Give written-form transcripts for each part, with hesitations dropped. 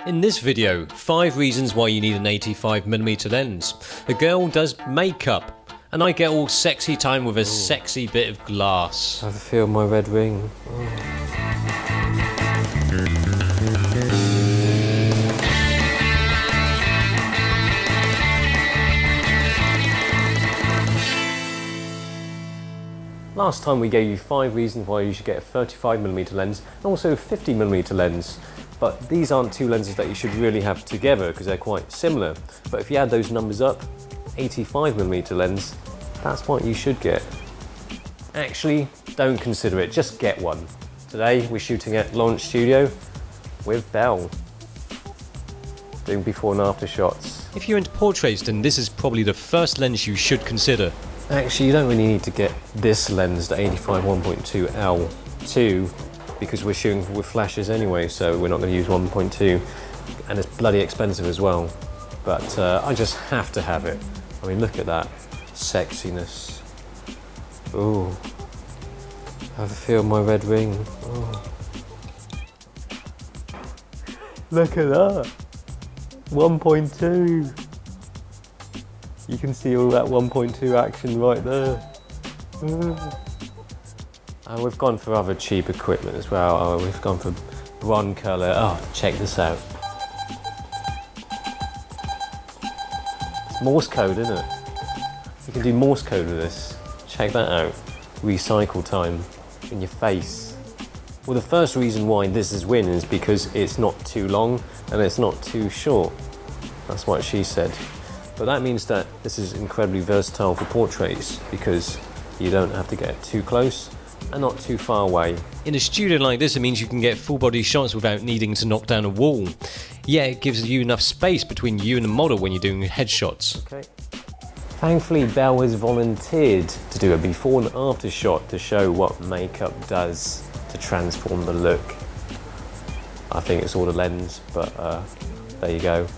In this video, 5 reasons why you need an 85mm lens. A girl does makeup, and I get all sexy time with a sexy bit of glass. I feel my red ring. Last time we gave you 5 reasons why you should get a 35mm lens and also a 50mm lens. But these aren't two lenses that you should really have together because they're quite similar. But if you add those numbers up, 85mm lens, that's what you should get. Actually, don't consider it, just get one. Today we're shooting at Launch Studio with Belle, doing before and after shots. If you're into portraits, then this is probably the first lens you should consider. Actually, you don't really need to get this lens, the 85 1.2 L2, because we're shooting with flashes anyway, so we're not going to use 1.2, and it's bloody expensive as well. But I just have to have it. I mean, look at that sexiness. Ooh, I feel my red ring. Ooh. Look at that, 1.2. You can see all that 1.2 action right there. And we've gone for other cheap equipment as well. We've gone for bronze colour. Oh, check this out. It's Morse code, isn't it? You can do Morse code with this. Check that out. Recycle time in your face. Well, the first reason why this is winning is because it's not too long and it's not too short. That's what she said. But that means that this is incredibly versatile for portraits because you don't have to get too close and not too far away. In a studio like this, it means you can get full body shots without needing to knock down a wall. Yeah, it gives you enough space between you and the model when you're doing headshots. Okay. Thankfully, Belle has volunteered to do a before and after shot to show what makeup does to transform the look. I think it's all the lens, but there you go.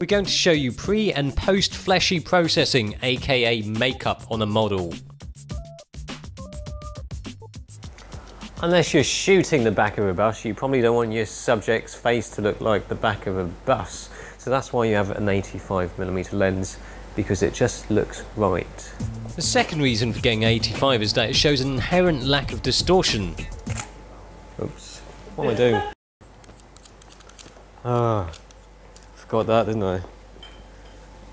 We're going to show you pre and post fleshy processing, aka makeup on a model. Unless you're shooting the back of a bus, you probably don't want your subject's face to look like the back of a bus. So that's why you have an 85mm lens, because it just looks right. The second reason for getting 85 is that it shows an inherent lack of distortion. Oops, what am I doing? Ah, forgot that, didn't I? I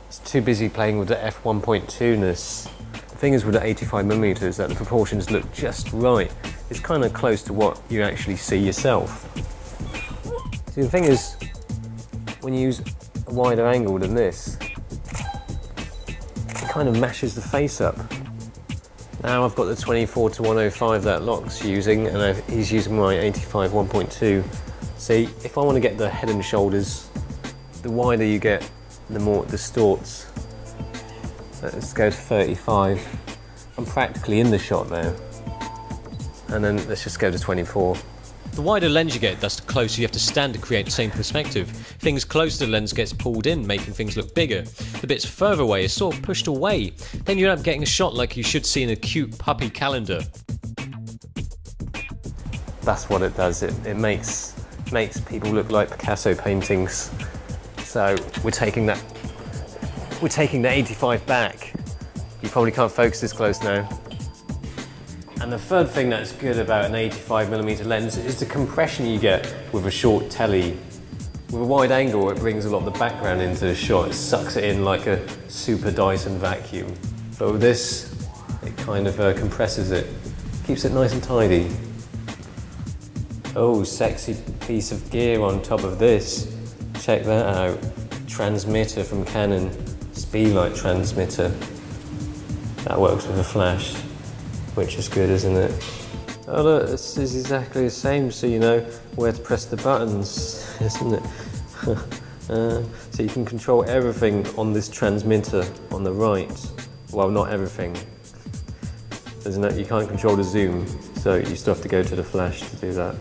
was too busy playing with the f1.2-ness. The thing is with the 85mm is that the proportions look just right. It's kind of close to what you actually see yourself. See, the thing is, when you use a wider angle than this, it kind of mashes the face up. Now I've got the 24 to 105 that Locke's using, and he's using my 85 1.2. See, if I want to get the head and shoulders, the wider you get, the more it distorts. Let's go to 35. I'm practically in the shot now. And then let's just go to 24. The wider lens you get, thus the closer you have to stand to create the same perspective. Things close to the lens gets pulled in, making things look bigger. The bits further away are sort of pushed away. Then you end up getting a shot like you should see in a cute puppy calendar. That's what it does. It makes people look like Picasso paintings. So we're taking the 85 back. You probably can't focus this close now. And the third thing that's good about an 85mm lens is the compression you get with a short telly. With a wide angle, it brings a lot of the background into the shot. It sucks it in like a super Dyson vacuum. But with this, it kind of compresses it, keeps it nice and tidy. Oh, sexy piece of gear on top of this. Check that out. Transmitter from Canon, speedlight transmitter. That works with a flash, which is good, isn't it? Oh look, this is exactly the same, so you know where to press the buttons, isn't it? So you can control everything on this transmitter on the right. Well, not everything. Isn't it? You can't control the zoom, so you still have to go to the flash to do that.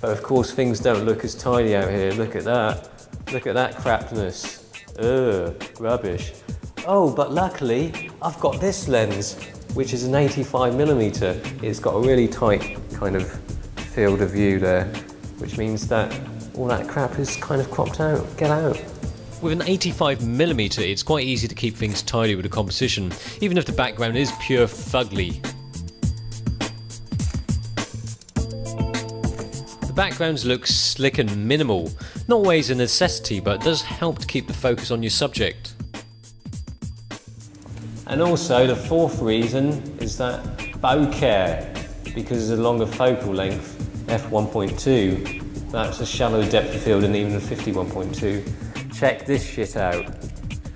But of course things don't look as tidy out here. Look at that. Look at that crapness. Ugh, rubbish. Oh, but luckily I've got this lens, which is an 85mm. It's got a really tight kind of field of view there, which means that all that crap is kind of cropped out. Get out. With an 85mm, it's quite easy to keep things tidy with the composition, even if the background is pure fugly. The backgrounds look slick and minimal, not always a necessity, but does help to keep the focus on your subject. And also the fourth reason is that bokeh, because of the longer focal length, f1.2, that's a shallow depth of field and even a 51.2. Check this shit out.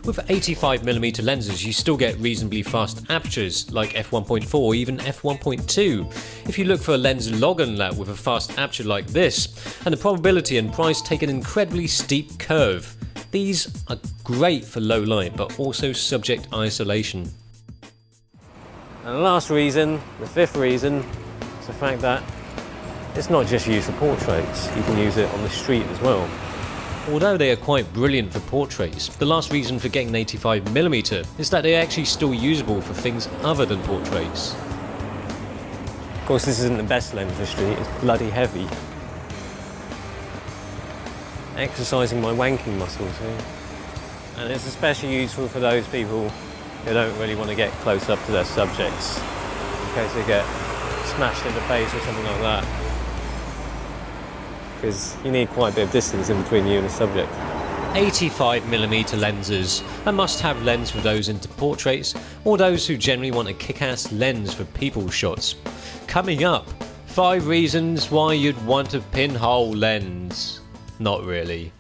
With 85mm lenses, you still get reasonably fast apertures like f1.4 or even f1.2. If you look for a lens longer than that with a fast aperture like this, and the probability and price take an incredibly steep curve, these are great for low light but also subject isolation. And the last reason, the fifth reason, is the fact that it's not just used for portraits, you can use it on the street as well. Although they are quite brilliant for portraits, the last reason for getting an 85mm is that they are actually still usable for things other than portraits. Of course, this isn't the best lens for the street, it's bloody heavy. Exercising my wanking muscles here. And it's especially useful for those people who don't really want to get close up to their subjects, in case they get smashed in the face or something like that. Because you need quite a bit of distance in between you and the subject. 85mm lenses, a must-have lens for those into portraits or those who generally want a kick-ass lens for people shots. Coming up, 5 reasons why you'd want a pinhole lens. Not really.